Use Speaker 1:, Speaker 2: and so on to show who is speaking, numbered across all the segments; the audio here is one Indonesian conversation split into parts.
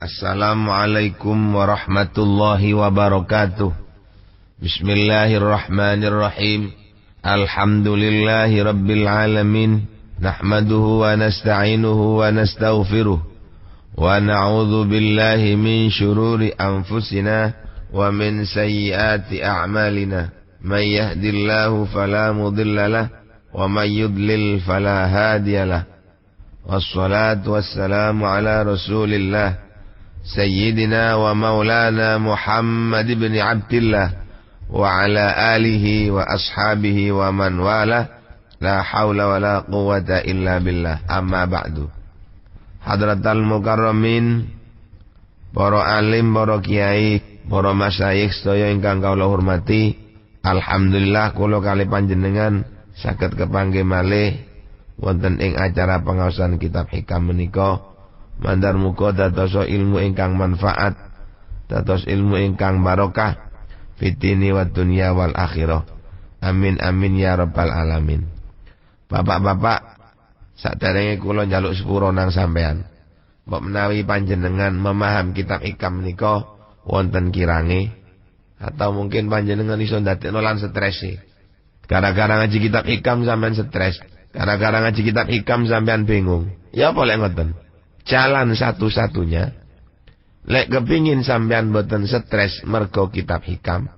Speaker 1: Assalamualaikum warahmatullahi wabarakatuh. Bismillahirrahmanirrahim. Alhamdulillahi rabbil alamin. Nahmaduhu wa nasta'inuhu wa nastaghfiruh. Wa na'udzu billahi min syururi anfusina wa min sayyiati a'malina. Man yahdillahu fala mudilla lahu wa man yudlil fala hadiya lahu. Wassalatu wassalamu ala Rasulillah Sayyidina wa maulana Muhammad ibn Abdillah wa ala alihi wa ashabihi wa man wala la hawla wa la quwwata illa billah. Amma ba'du. Hadratal mukarramin, para alim, para kiai, para masyayikh sedaya ingkang kula hormati, alhamdulillah kula kali panjenengan saged kepanggih malih wonten ing acara pengaosan kitab hikam menika. Mandar muga dados ilmu ingkang manfaat, dados ilmu ingkang barokah fitini wa dunya wal akhirah. Amin amin ya rabbal alamin. Bapak-bapak, saderenge kula njaluk sepuro nang sampean. Mbok menawi panjenengan memaham kitab hikam menika wonten kirange atau mungkin panjenengan iso ndadekno lan strese. Gara-gara ngaji kitab hikam sampean stres, gara-gara ngaji kitab hikam sampean bingung. Ya apa lek ngoten? Jalan satu-satunya lek kepingin sampean boten stres mergo kitab hikam,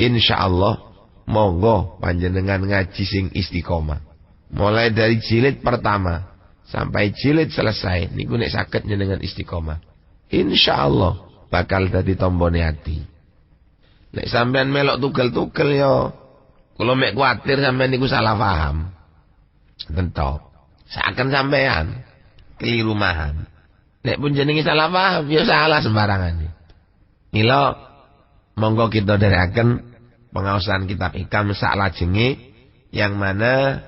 Speaker 1: insyaallah monggo panjenengan ngaji sing istiqomah. Mulai dari jilid pertama sampai jilid selesai niku nek saged njenengan istiqomah, insyaallah bakal dadi tombone ati. Nek sampean melok tugel-tugel yo kula mek kuwatir sampean niku salah paham. Tentu seakan sampean keliru maham. Nek pun jenenge salah paham, ya salah sembarangan. Mila monggo kita dherekaken pengaosan kitab hikam saklajenge yang mana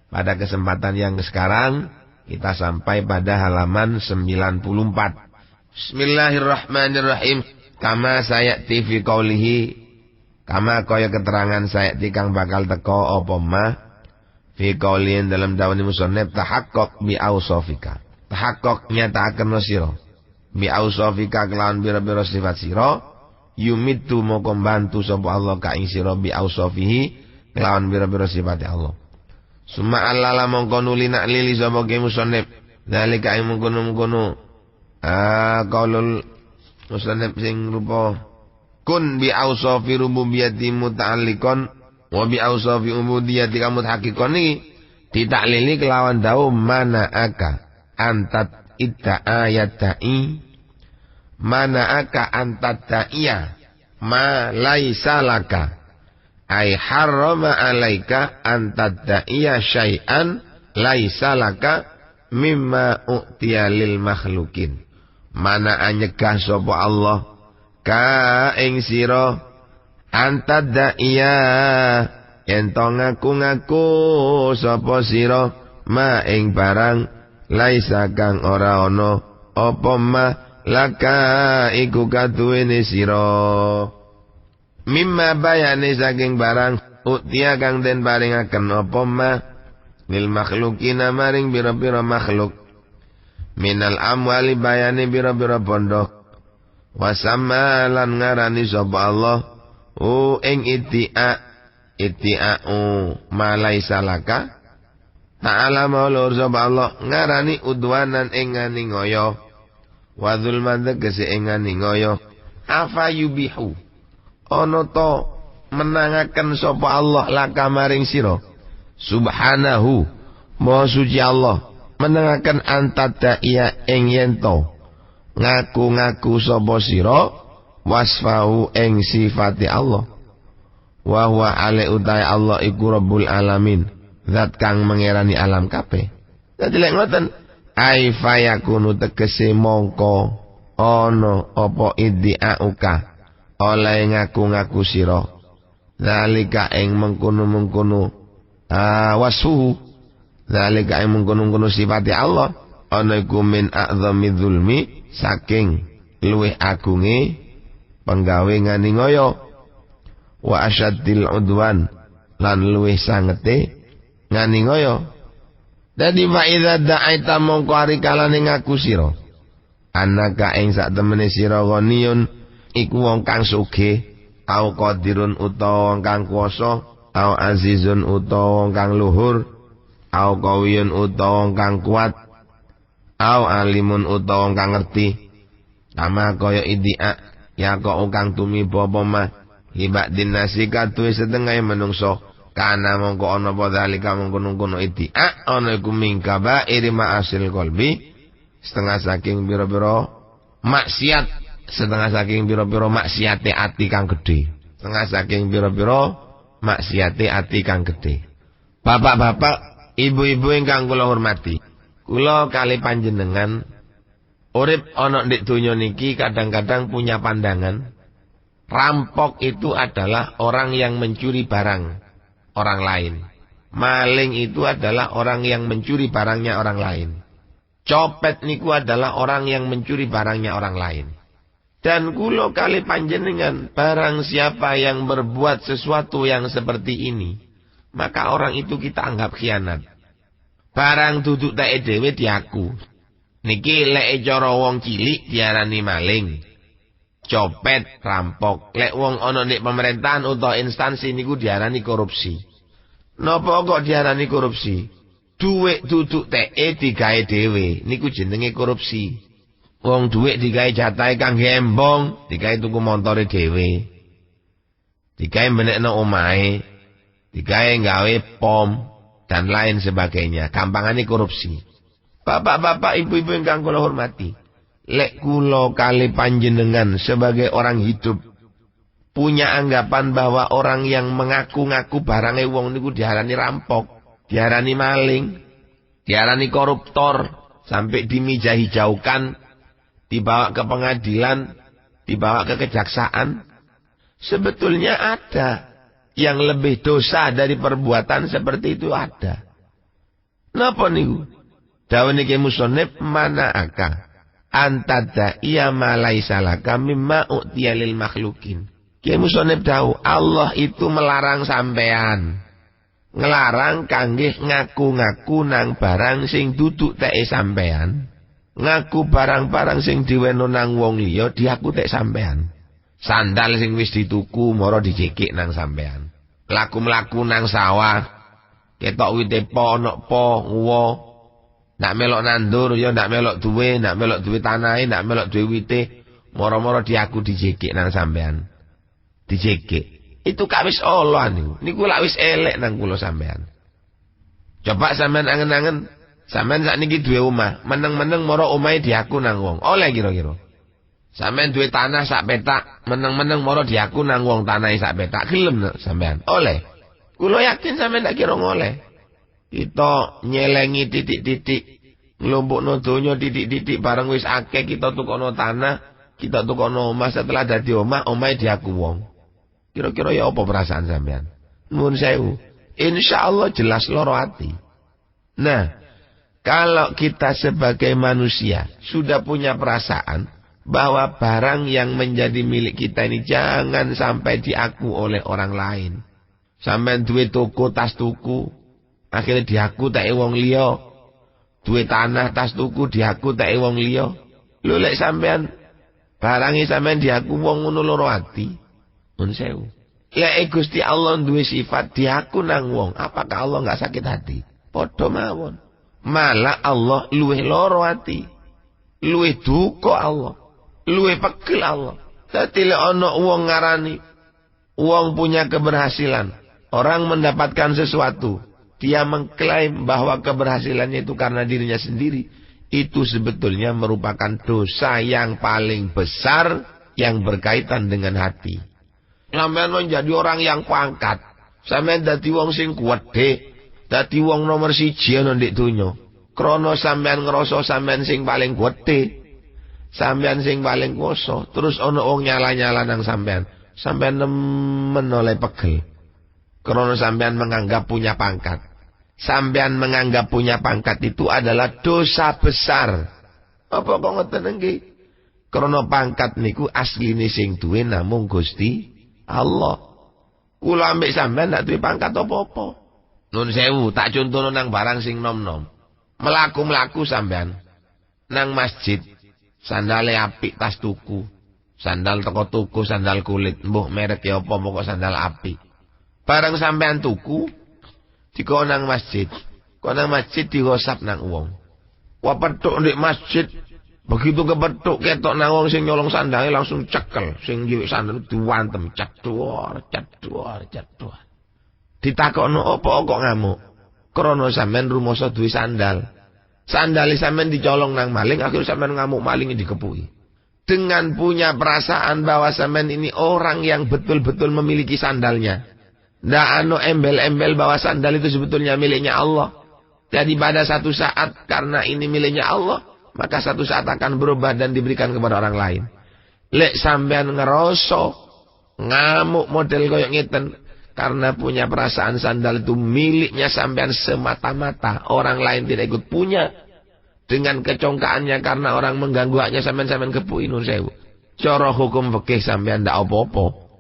Speaker 1: pada kesempatan yang sekarang kita sampai pada halaman 94. Bismillahirrahmanirrahim. Kama sayati fi qaulihi, kama kaya keterangan sayati kang bakal teko apa ma fi qaulin dalam dawuh musannif tahaqqaq bi ausafika. Tahakkok nyatakaken sira bi ausafika kelawan bira-bira sifat sira, yumitu moko bantu sapa Allah ka ing sira bi ausafihi kelawan bira-bira sifat Allah. Summa allala mongko nuli nak lili sapa ke musannif zalika ing mengkono-mengkono qaulul musannif sing rupa kun bi ausafi rububiyyati muta'alliqan wa bi ausafi ubudiyyati kamut hakikon iki ditaklili kelawan dawuh mana aka antat idda'ayata'i, mana aka antat da'iya ma laisa laka, ay harrama alaika antat da'iya syai'an laisa laka mimma u'tiya lil makhlukin. Mana anyegah sapa Allah ka ing sira antat da'iya ento ngaku-ngaku sapa sira ma ing barang laisa kang ora ana apa ma laka iku kaduwene sira mimma bayane saking barang utia kang den paringaken apa ma lil makhlukina maring bira-bira makhluk minal amwali bayane bira-bira bondo wasamma lan ngarani sapa Allah ing ittia'u ma laisa laka ta'ala maulur sapa Allah ngarani udwanan ing ngani ngoyo wa zulman tegese ing ngani ngoyo afa yubihu ana to menangaken sapa Allah laka maring sira subhanahu maha suci Allah menangaken antada iya ing yento ngaku-ngaku sapa sira wasfahu ing sifati Allah wa huwa ale utai Allah iku rabbul alamin zat kang mengerani alam kabeh. Dadi lek ngoten ai fayakunu tegese mongko ana apa iddi'auka oleh ngaku-ngaku sira zalika ing mengkono-mengkono wasfuhu zalika ing mengkono-mengkono sifati Allah ana iku min a'zami dzulmi saking luwih agunge penggawe ngani ngoyo wa asyaddil udwan lan luwih sangete ngani ngoyo. Dadi fa idza da'aita mongko ari kalane ngaku sira Anaka ing sak temene sira ghaniyun iku wong kang sugih, au qadirun utawa wong kang kuwasa, au azizun utawa wong kang luhur, au qawiyun utawa wong kang kuat, au alimun utawa wong kang ngerti. Kama kaya idia ya kok kang tumiba apa mah hibak dinasika tuwe setengah menungso kana mongko ana apa dalika mongko-mongko idia ana iku mingkaba iri ma'asil qalbi setengah saking pira-pira maksiat, setengah saking pira-pira maksiate ati kang gedhe, setengah saking pira-pira maksiate ati kang gedhe. Bapak-bapak, ibu-ibu ingkang kula hormati, kula kali panjenengan urip ana ndek donya niki kadang-kadang punya pandangan rampok itu adalah orang yang mencuri barang orang lain. Maling itu adalah orang yang mencuri barangnya orang lain. Copet niku adalah orang yang mencuri barangnya orang lain. Dan kula kali panjenengan, barang siapa yang berbuat sesuatu yang seperti ini, maka orang itu kita anggap khianat. Barang duduk tae dhewe diaku. Niki lek cara wong cilik diarani maling, copet, rampok. Lek wong ana nek pemerintahan utawa instansi niku diarani korupsi. Napa kok diarani korupsi? Duit duduk TE digawe dhewe, niku jenenge korupsi. Wong duit digawe jatahe kangge embong, digawe tuku montore dhewe. Digawe menekno omahe, digawe gawe pom dan lain sebagainya. Gampangane korupsi. Bapak-bapak, ibu-ibu ingkang kula hormati, lek kula kali panjenengan sebagai orang hidup punya anggapan bahwa orang yang mengaku-ngaku barange wong niku diarani rampok, diarani maling, diarani koruptor, sampai dimijahi jauhkan, dibawa ke pengadilan, dibawa ke kejaksaan. Sebetulnya ada yang lebih dosa dari perbuatan seperti itu ada. Napa niku? Dawuh niki musannif mana aka antada iya malaisa laka mimma u'tiya lil makhlukin. Ki musannif dawuh Allah itu melarang sampean. Ngelarang kangge ngaku-ngaku nang barang sing duduk teke sampean. Ngaku barang-barang sing diweno nang wong liya diaku tek sampean. Sandal sing wis dituku mara dijekik nang sampean. Laku-mlaku nang sawah ketok wite po ana po nguwa. Nak melok nandur ya nak melok duwe tanahe, nak melok duwe wite mara-mara diaku dijekik nang sampean. Dijekik. Itu kak wis Allah niku. Niku lak wis elek nang kula sampean. Coba sampean angen-angen, sampean sakniki duwe omah, meneng-meneng mara omahe diaku nang wong. Oleh kira-kira. Sampean duwe tanah sak petak, meneng-meneng mara diaku nang wong tanahe sak petak, gelem sampean. Oleh. Kula yakin sampean tak kira ngoleh. Kita nyelengi titik-titik, nglumpukno donya titik-titik bareng wis akeh kita tukono tanah, kita tukono omah, setelah dadi omah, omahe diaku wong. Kira-kira ya apa perasaan sampean? Nuwun sewu. Insyaallah jelas loro ati. Nah, kalau kita sebagai manusia sudah punya perasaan bahwa barang yang menjadi milik kita ini jangan sampai diaku oleh orang lain. Sampean duwe toko tas tuku, akhirnya diaku teke wong liya. Duwe tanah tas tuku diaku teke wong liya. Lho lek sampean barange sampean diaku wong ngono loro ati. Nun sewu. Lek Gusti Allah duwe sifat diaku nang wong, apakah Allah enggak sakit hati? Padha mawon. Malah Allah luwih loro ati. Luwih duka Allah. Luwih pegel Allah. Dadi lek ana wong ngarani wong punya keberhasilan, orang mendapatkan sesuatu, dia mengklaim bahwa keberhasilannya itu karena dirinya sendiri, itu sebetulnya merupakan dosa yang paling besar yang berkaitan dengan hati. Sampeyan menjadi orang yang pangkat, sampeyan dadi wong sing gedhe, dadi wong nomor 1 ana ndek donya. Krana sampeyan ngrasa sampeyan sing paling gedhe, sampeyan sing paling kuwasa, terus ana wong nyala-nyala nang sampeyan. Sampeyan nemen oleh pegel. Krana sampeyan menganggap punya pangkat. Sampeyan menganggap punya pangkat itu adalah dosa besar. Apa kok ngoten nggih? Krana pangkat niku asline sing duwe namung Gusti Allah. Kula ambek sampean ndak duwe pangkat apa-apa. Nun sewu, tak contohno nang barang sing nom-nom. Melaku-melaku sampean nang masjid. Sandale apik tas tuku. Sandal teko tuku, sandal kulit. Mbuh merek ya apa pokok sandal apik. Barang sampean tuku dikon nang masjid. Kok nang masjid digosap nang wong. Wah petuk ndek masjid. Begitu kepethuk ketok nang wong sing nyolong sandale langsung cekel. Sing njiwik sandal diwantem ceduor. Ditakokno apa kok ngamuk? Krana sampean rumoso duwe sandal. Sandale sampean dicolong nang maling, akhir sampean ngamuk maling dikepuki. Dengan punya perasaan bahwa sampean ini orang yang betul-betul memiliki sandalnya. Ndak embel-embel bahwa sandal itu sebetulnya miliknya Allah. Jadi pada satu saat karena ini miliknya Allah, maka satu saat akan berubah dan diberikan kepada orang lain. Lek sampean ngeroso, ngamuk model koyok ngeten, karena punya perasaan sandal itu miliknya sampean semata-mata, orang lain tidak ikut punya. Dengan kecongkaannya karena orang mengganggu haknya sampean kepuki nun sewu. Cara hukum fikih sampean ndak apa-apa.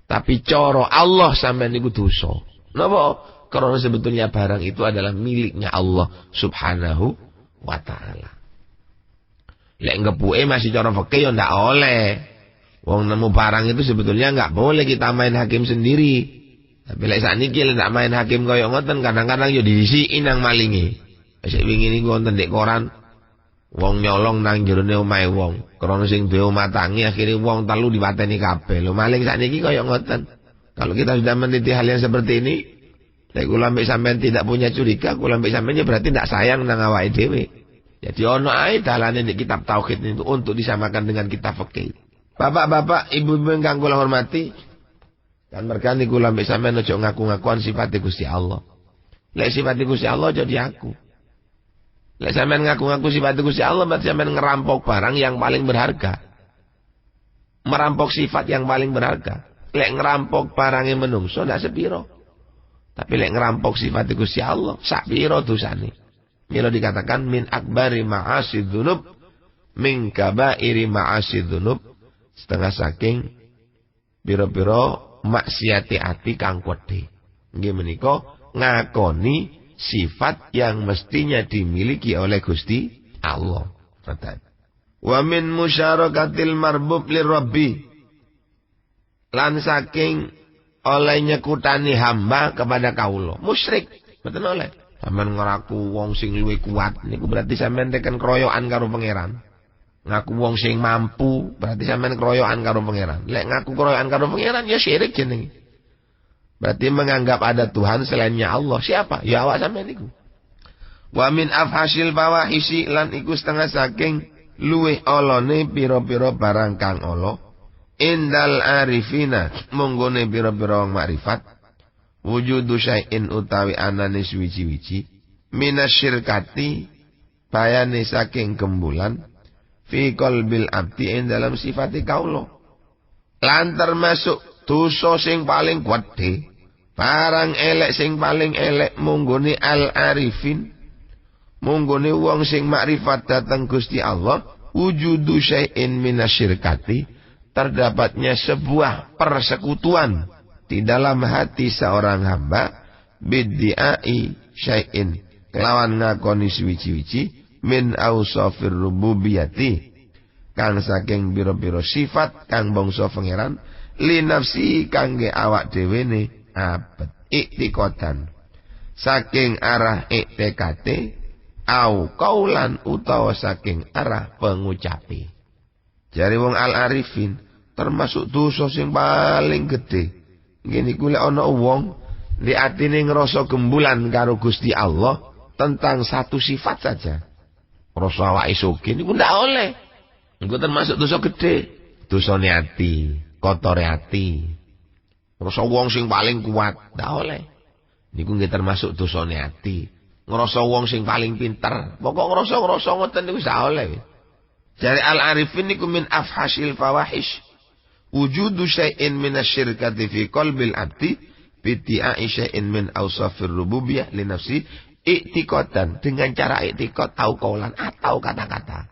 Speaker 1: Tapi cara Allah sampean niku dosa. Napa? Karena sebetulnya barang itu adalah miliknya Allah Subhanahu wa taala. Lek ngepuke masih cara fikih ya ndak oleh. Wong nemu barang itu sebetulnya enggak boleh kita main hakim sendiri. Tapi lek sakniki lek ndak main hakim koyo ngoten kadang-kadang yo disiki nang malingi. Sik wingi niku wonten ndek koran wong nyolong nang jerone omahe wong. Krana sing duwe omah tangi akhire wong telu dipateni kabeh. Lho maling sakniki koyo ngoten. Kalau kita sudah meneliti hal yang seperti ini, lek kula mbek sampean tidak punya curiga, kula mbek sampean berarti ndak sayang nang awake dhewe. Jadi ono ae dalane ndek kitab tauhid itu untuk disamakan dengan kitab fikih. Bapak-bapak, ibu-ibu ingkang kula hormati, kan mergane kula mbek sampean aja ngaku-ngakuan sifat Gusti Allah. Lek sifat Gusti Allah jadi aku. Lek sampean ngaku-ngaku sifat Gusti Allah berarti sampean ngerampok barang yang paling berharga. Merampok sifat yang paling berharga. Lek ngerampok barangnya menungso ndak sepiro. Tapi lek ngerampok sifat Gusti Allah sak piro dosane. Mila dikatakan min akbari ma'asid dzunub min kabairi ma'asid dzunub. Setengah saking pira-pira maksiate ati kang wedhe. Nggih menika ngakoni sifat yang mestinya dimiliki oleh Gusti Allah. Wa min musyarakatil marbub lirabbi. Lan saking oleh nyekutani hamba kepada kaulo. Musyrik. Betul oleh. Sampeyan ngeraku wong sing luwih kuat. Niku berarti sampeyan tekan keroyokan karo pangeran. Ngaku wong sing mampu. Berarti sampeyan keroyokan karo pangeran. Lek ngaku keroyokan karo pangeran ya syirik jenenge. Berarti menganggap ada Tuhan selainnya Allah. Siapa? Ya awak sampeyan niku. Wa min afhasil fawahisi lan iku setengah saking luwih olone pira-pira barang kang ala. Indal arifina monggone pira-pira wong makrifat. Wujudu syai'in utawi anane suwi-wiji minasyirkati bayane saking gembulan fi qalbil abdi ing dalam sifate kaula. Lan termasuk dosa sing paling gedhe, barang elek sing paling elek munggone al-arifin, munggone wong sing makrifat dateng Gusti Allah, wujudu syai'in minasyirkati, terdapatnya sebuah persekutuan di dalam hati seorang hamba biddi'ai syai'in kelawan ngakoni suwi-wiji min ausafir rububiyati kang saking biro-biro sifat kang bangsa pangeran li nafsi kangge awak dhewe ne abet iktikodan saking arah iktikate au kaulan utawa saking arah pengucapi. Jare wong al-arifin termasuk dosa sing paling gedhe. Ngene iku lek ana wong di atine ngrasa gembulan karo Gusti Allah tentang satu sifat saja. Rasa awake sugih niku ndak oleh. Niku termasuk dosa gedhe. Dosane ati, kotore ati. Ngrasa wong sing paling kuat ndak oleh. Niku nggih termasuk dosane ati. Ngrasa wong sing paling pinter, pokok ngrasa ngoten niku sak oleh. Jare al-arifin niku min afhasil fawahish. Wujudu syai'in minasyirkati fi qalbil abdi biddi'ai syai'in min awsafir rububiyah li nafsi i'tiqadan dengan cara i'tiqad au kaulan atau kata-kata.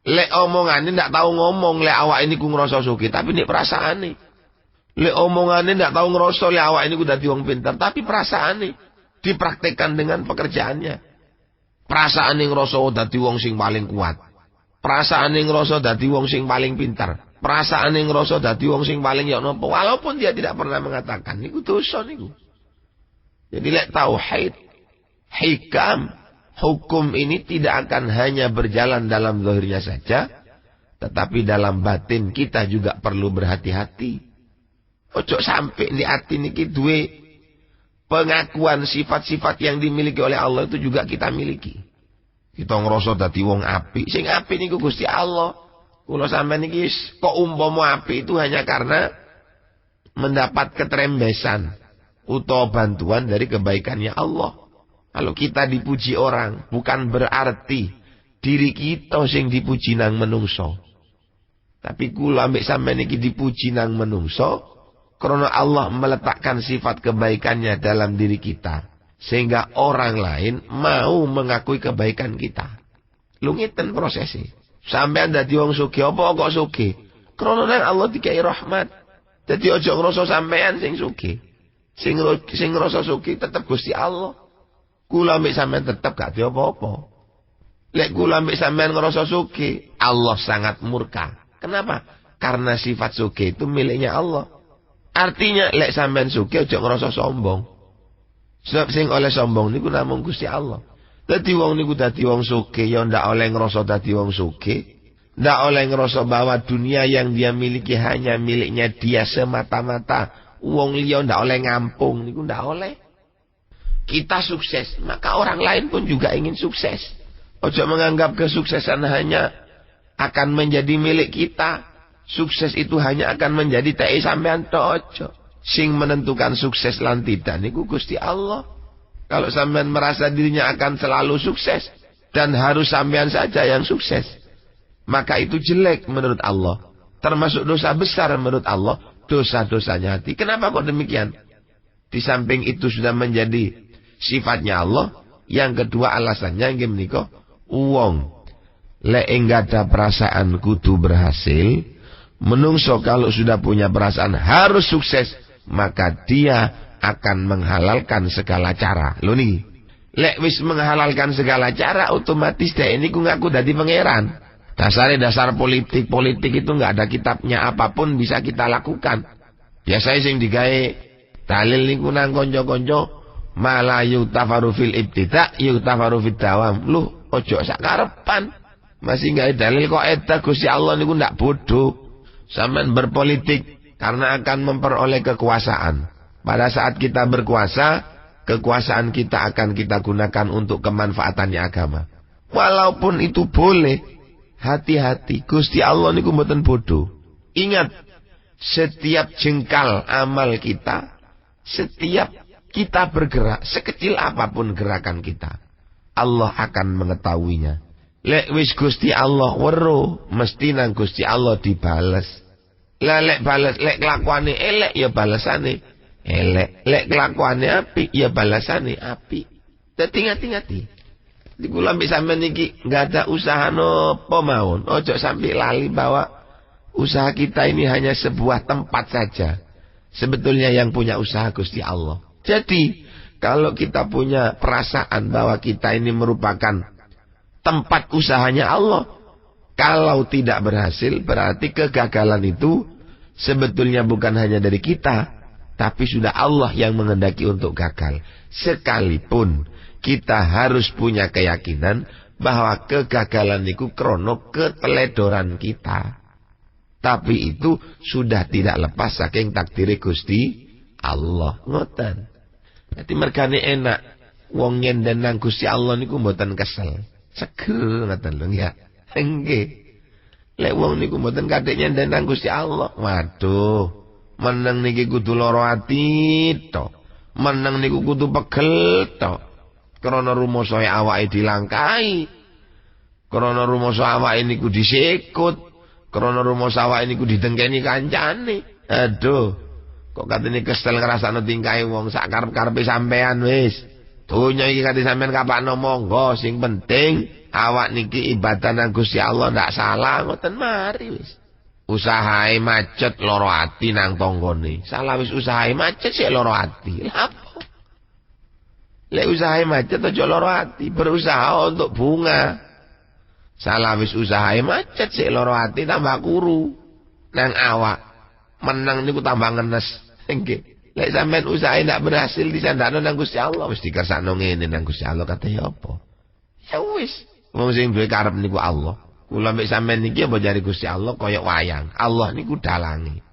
Speaker 1: Lek omongane ndak tahu ngomong lek awak ini ku ngrasa sugih tapi nek perasaane. Lek omongane ndak tahu ngrasa lek awak ini ku dadi wong pinter tapi perasaane dipraktekkan dengan pekerjaannya. Perasaane ngrasa dadi wong sing paling kuat. Perasaane ngrasa dadi wong sing paling pintar. Perasaane ngrasa dadi wong sing paling ya napa, walaupun dia tidak pernah mengatakan niku dosa niku. Jadi lek tauhid, hikam, hukum ini tidak akan hanya berjalan dalam zahirnya saja, tetapi dalam batin kita juga perlu berhati-hati. Ojo sampai di hati niki duwe pengakuan sifat-sifat yang dimiliki oleh Allah itu juga kita miliki. Kita ngrasa dadi wong apik, sing apik niku Gusti Allah. Kula sampeyan niki kok umpama apik itu hanya karena mendapat ketrembesan utawa bantuan dari kebaikannya Allah. Kalau kita dipuji orang, bukan berarti diri kita sing dipuji nang menungso. Tapi kula ambek sampeyan niki dipuji nang menungso karena Allah meletakkan sifat kebaikannya dalam diri kita, sehingga orang lain mau mengakui kebaikan kita. Lu ngiten prosesnya. Sampeyan dadi wong sugih apa kok sugih? Krana nang Allah dikai rahmat. Dadi aja ngrasa sampeyan sing sugih. Sing ngrasa sugih tetep Gusti Allah. Kula ambek sampeyan tetep gak apa-apa. Lek kula ambek sampeyan ngrasa sugih, Allah sangat murka. Kenapa? Karena sifat sugih itu miliknya Allah. Artinya lek sampeyan sugih aja ngrasa sombong. Sebab sing oleh sombong niku namung Gusti Allah. Dadi wong niku dadi wong sugih ya ndak oleh ngrasa dadi wong sugih. Ndak oleh ngrasa bahwa dunia yang dia miliki hanya miliknya dia semata-mata. Wong liya ndak oleh ngampung niku ndak oleh. Kita sukses, maka orang lain pun juga ingin sukses. Ojo menganggap kesuksesan hanya akan menjadi milik kita. Sukses itu hanya akan menjadi tei sampean tok ojo. Sing menentukan sukses lan tidak niku Gusti Allah. Kalau sampean merasa dirinya akan selalu sukses dan harus sampean saja yang sukses, maka itu jelek menurut Allah. Termasuk dosa besar menurut Allah, dosa-dosanya hati. Kenapa kok demikian? Di samping itu sudah menjadi sifatnya Allah. Yang kedua alasannya nggih menika wong lek enggak ada perasaan kudu berhasil. Menungso kalau sudah punya perasaan harus sukses, maka dia akan menghalalkan segala cara. Lho nih, lek wis menghalalkan segala cara, otomatis dia ini ku ngaku dadi pangeran. Dasar politik itu nggak ada kitabnya, apapun bisa kita lakukan. Biasanya sing digawe dalil niku nang konco-konco, mala yutafaru fil ibtida yutafaru fid dawam. Lu ojo sak karepan. Masih nggak dalil kok eta Gusti Allah niku ndak bodoh. Sampeyan berpolitik karena akan memperoleh kekuasaan. Pada saat kita berkuasa, kekuasaan kita akan kita gunakan untuk kemanfaatannya agama. Walaupun itu boleh, hati-hati. Gusti Allah niku mboten bodoh. Ingat, setiap jengkal amal kita, setiap kita bergerak, sekecil apapun gerakan kita, Allah akan mengetahuinya. Lek wis Gusti Allah weruh, mesti nang Gusti Allah dibales. Lek bales, lek kelakuane elek ya balesane elek, lek kelakuannya apik ya balasane apik. Dadi ngati-ngati. Di kula ambek sampean niki enggak ada usaha nopo mawon. Ojo sampai lali bahwa usaha kita ini hanya sebuah tempat saja. Sebetulnya yang punya usaha Gusti Allah. Jadi kalau kita punya perasaan bahwa kita ini merupakan tempat usahanya Allah, kalau tidak berhasil berarti kegagalan itu sebetulnya bukan hanya dari kita, tapi sudah Allah yang menghendaki untuk gagal. Sekalipun kita harus punya keyakinan bahwa kegagalan itu krono keteledoran kita. Tapi itu sudah tidak lepas saking takdir Gusti Allah. Ngoten. Jadi mergane enak wong nyenden nang Gusti Allah niku mboten kesel. Seger ngoten lho ya. Nggih. Lek wong niku mboten kadek nyenden nang Gusti Allah. Waduh. Meneng niki kudu lara ati to. Meneng niku kudu pegel to. Krana rumoso awake dilangkai. Krana rumoso awake niku disikut. Krana rumoso awake niku didengkeni kancane. Aduh. Kok katene kesel ngrasakno tingkahe wong sak karep-karepe sampean wis. Donya iki kate sampean kapakno monggo, sing penting awak niki ibadah nang Gusti Allah ndak salah ngoten mari wis. Usahae macet loro ati nang tanggane. Salah wis usahae macet sik loro ati. Lha apa? Lek usahae macet aja loro ati, berusaha untuk bunga. Salah wis usahae macet sik loro ati tambah kuru. Nang awak menang niku tambah ngenes. Nggih. Lek sampean usahae ndak berhasil disandakno nang Gusti Allah wis dikersakno ngene nang Gusti Allah kate ya apa? Ya wis. Wong sing duwe karep niku Allah. Kula mek sampean niki apa jari Gusti Allah kaya wayang. Allah niku dalange.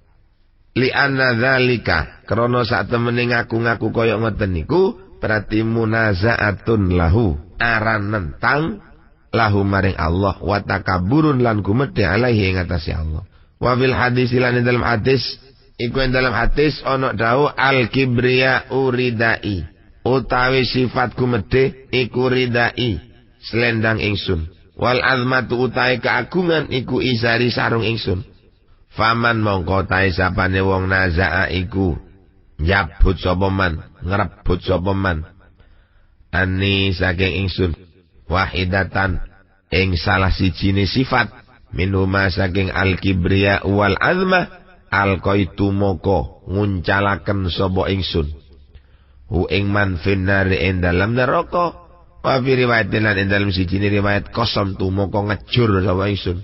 Speaker 1: Li anna dzalika krana sak temene ngaku-ngaku kaya ngoten niku berarti munazaatun lahu. Aran nentang lahu maring Allah wa takaburun lan gumedhe alaihi ing atase Allah. Wa fil hadis lan dalam hadis iku ing dalam hadis ana dawuh al kibriya uridai utawi sifat gumedhe iku ridai selendang ingsun wal azmatu utawi keagungan iku isari sarung ingsun faman mongko tae sapane wong nazaa iku nyabut sapa man ngrebut sapa man ani saking ingsun wahidatan ing salah sijine sifat minuma saking al kibriya wal azmah alqaitu moko nguncalaken sapa ingsun hu ing man finnar ing dalam neraka wa fi riwayatin lan ing dalam siji riwayat kosong tu moko ngejur sapa ingsun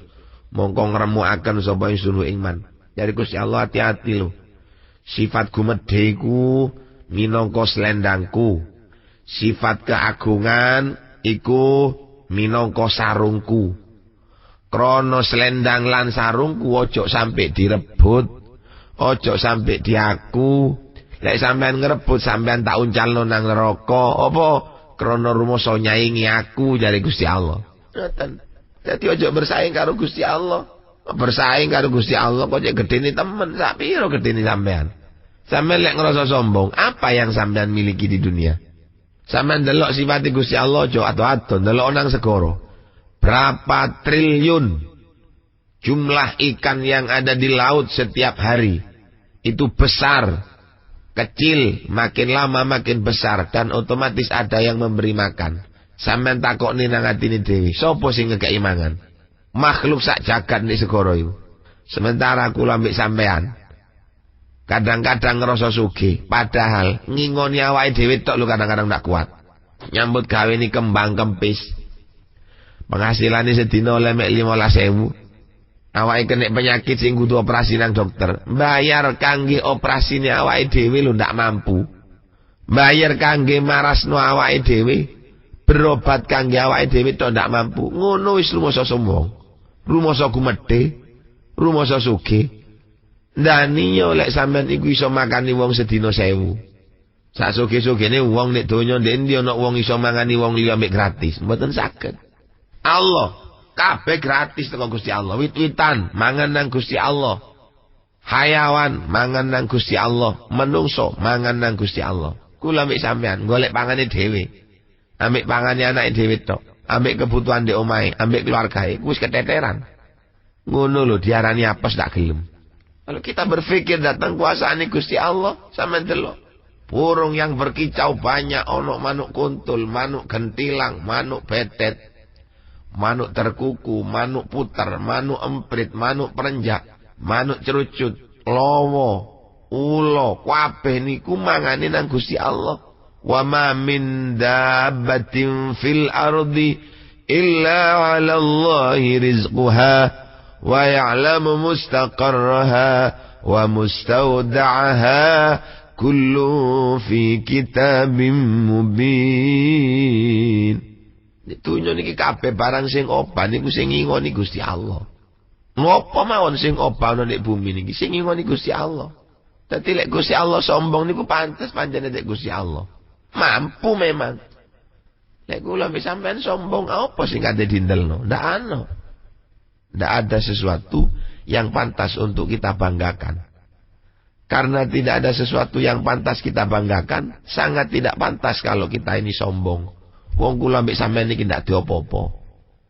Speaker 1: mongko ngremukaken sapa ingsun hu ing man dari Gusti Allah hati-hati lho sifat gumedhe iku minangka slendangku sifat keagungan iku minangka sarungku krono selendang lan sarungku ojo sampai direbut ojo sampai diaku lek sampean ngerebut sampean tak uncalno nang neraka apa krono rumoso nyaingi aku dari Gusti Allah ngoten dadi ojo bersaing karo Gusti Allah bersaing karo Gusti Allah kok gedene temen sak piro gedene sampean sampean lek ngerasa sombong apa yang sampean miliki di dunia sampean delok sifat Gusti Allah ojo ado-ado delok nang segara berapa triliun jumlah ikan yang ada di laut setiap hari. Itu besar, kecil, makin lama makin besar. Dan otomatis ada yang memberi makan. Sampeyan takokne nang atine dhewe, sapa sing ngekeki mangan? Makhluk sak jagat nek segara iku. Sementara kula ambek sampean kadang-kadang ngerasa sugih, padahal ngingoni awake dhewe tok lho kadang-kadang ndak kuat. Nyambut gawe ni kembang kempis. Penghasilannya sedina oleh mek 15.000. Awake kena penyakit sing kudu operasi nang dokter. Bayar kangge operasine awake dhewe lho ndak mampu. Bayar kangge marasno awake dhewe. Berobat kangge awake dhewe tok ndak mampu. Ngono wis rumoso sombong. Rumoso gumedhe. Rumoso sugih. Ndani yo lek sampean iku iso makani wong sedina 1.000. Sak sugih-sugihne wong nek donya ndek endi ana wong iso mangani wong liya mek gratis. Mboten saged. Allah kabeh gratis teko Gusti Allah. Wit-witan mangan nang Gusti Allah. Hayawan mangan nang Gusti Allah. Menungso mangan nang Gusti Allah. Kula mek sampean golek pangane dhewe. Ambek pangane anake dhewe tok. Ambek kebutuhan ndek omahe, ambek keluargae wis keteteran. Ngono lho diarani apes ndak gelem. Kalau kita berpikir datang kuasaane Gusti Allah sampean delok. Burung yang berkicau banyak, ono manuk kuntul, manuk gentilang, manuk betet, manuk terkuku, manuk puter, manuk emprit, manuk perenjak, manuk cerucut, lowo, ulo, kabeh niku mangane nang Gusti Allah. Wa ma min dabbatin fil ardi illa 'ala Allahi rizquha wa ya'lamu mustaqarraha wa mustawda'aha kullu fi kitabim mubin. Dunya niki kabeh barang sing obah niku sing ngingoni Gusti Allah. Ngopo mawon sing obah ana nek bumi niki sing ngingoni Gusti Allah. Dadi lek Gusti Allah sombong niku pantes pancene nek Gusti Allah. Mampu memang. Lek kula mbek sampean sombong apa sing kate dindelno? Ndak ana. Ndak ada sesuatu yang pantas untuk kita banggakan. Karena tidak ada sesuatu yang pantas kita banggakan, sangat tidak pantas kalau kita ini sombong. Wong kula mbek sampean iki ndak diopo-opo.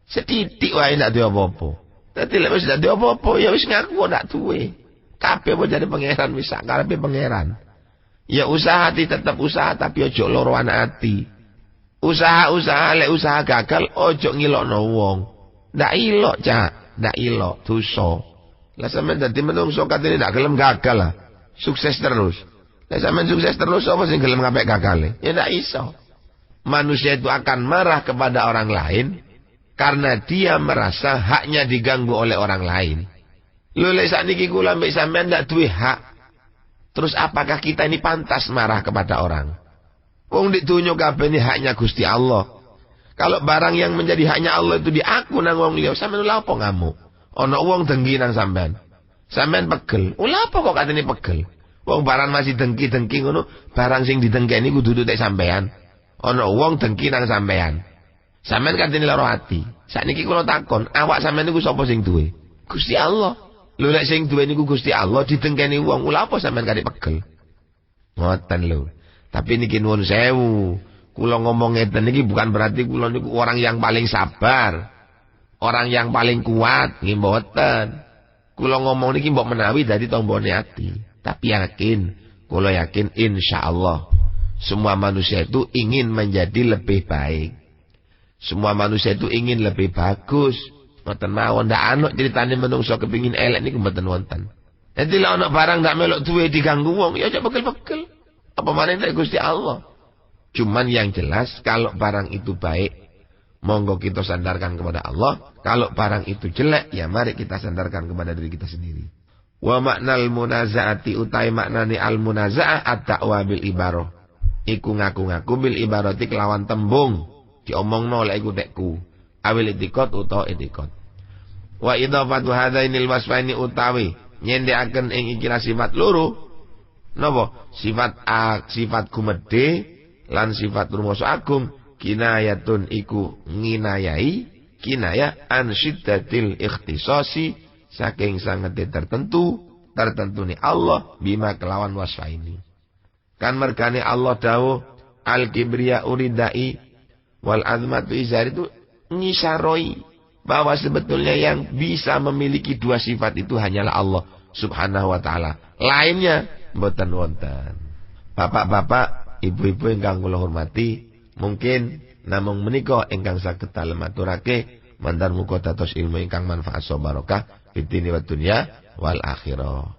Speaker 1: Setitik wae ndak diopo-opo. Dadi lek wis ndak diopo-opo ya wis ngaku ndak duwe. Kabeh apa jadi pangeran wis sak karepe pangeran. Ya usaha tetap usaha tapi ojo loro anak ati. Usaha-usaha lek usaha gagal ojo ngilokno wong. Ndak ilok, Cak. Ndak ilok, dosa. Lah sampean dadi menungso katene ndak gelem gagal lah. Sukses terus. Lek sampean sukses terus apa sing gelem ngapik gagale? Ya ndak iso. Manusia itu akan marah kepada orang lain Karena dia merasa haknya diganggu oleh orang lain. Lho lek sakniki kula mbek sampean ndak duwe hak. Terus apakah kita ini pantas marah kepada orang? Wong di dunya kabeh ini haknya Gusti Allah. Kalau barang yang menjadi haknya Allah itu diaku nang wong liya, sampean lha apa ngamuk? Ana wong dengki nang sampean. Sampean pegel. Lha apa kok katene pegel? Wong barang masih dengki-dengki ngono, barang sing didengkeni kudu tek sampean. Ana wong dengki nang sampean. Sampean katene lara ati. Sakniki kula takon, awak sampean niku sapa sing duwe? Gusti Allah. Lho nek sing duwe niku Gusti Allah didengkeni wong, lha apa sampean kate pegel? Ngoten lho. Tapi niki nuwun sewu. Kula ngomong ngeten niki bukan berarti kula niku orang yang paling sabar. Orang yang paling kuat, nggih mboten. Kula ngomong niki mbok menawi dadi tombone ati. Tapi yakin, kula yakin insyaallah semua manusia itu ingin menjadi lebih baik. Semua manusia itu ingin lebih bagus. Mboten mawon ndak ana critane menungso kepingin elek niku mboten wonten. Dadi lek ana barang ndak melok duwe diganggu wong, ya aja pegel-pegel. Apa maneh nek Gusti Allah. Cuman yang jelas kalau barang itu baik, monggo kita sandarkan kepada Allah. Kalau barang itu jelek, ya mari kita sandarkan kepada diri kita sendiri. Wa maknal munazaati utai maknane al munazaah at-ta'wa bil ibarah. Iku ngaku-ngaku bil ibarati kelawan tembung. Diomongno lek iku tekku. Awil itikot utawa itikot. Wa idhafatu hadainil wasfaini utawi nyendhekaken ing iki sifat loro. Napa? Sifat gumedhe lan sifat rumasa agung kinayatun iku nginayai kinaya an syiddatil ikhtisasi saking sangat tertentune Allah bima kelawan wasfaini. Kan mergane Allah dawuh al kibriya uridai wal azmatu izar itu ngisaroi bahwa sebetulnya yang bisa memiliki dua sifat itu hanyalah Allah subhanahu wa ta'ala. Lainnya mboten wonten. Bapak-bapak, ibu-ibu ingkang kula hormati, mungkin namung menika ingkang saged dalem aturake mandan muga dados ilmu ingkang manfaat so barokah fitini wa dunya wal akhirah.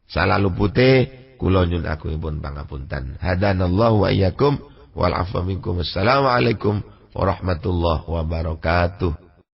Speaker 1: Salah lupute kula nyuwun agungipun pangapunten. Hadanallahu wa iyyakum wal afwa minkum. Assalamualaikum warahmatullahi wabarakatuh.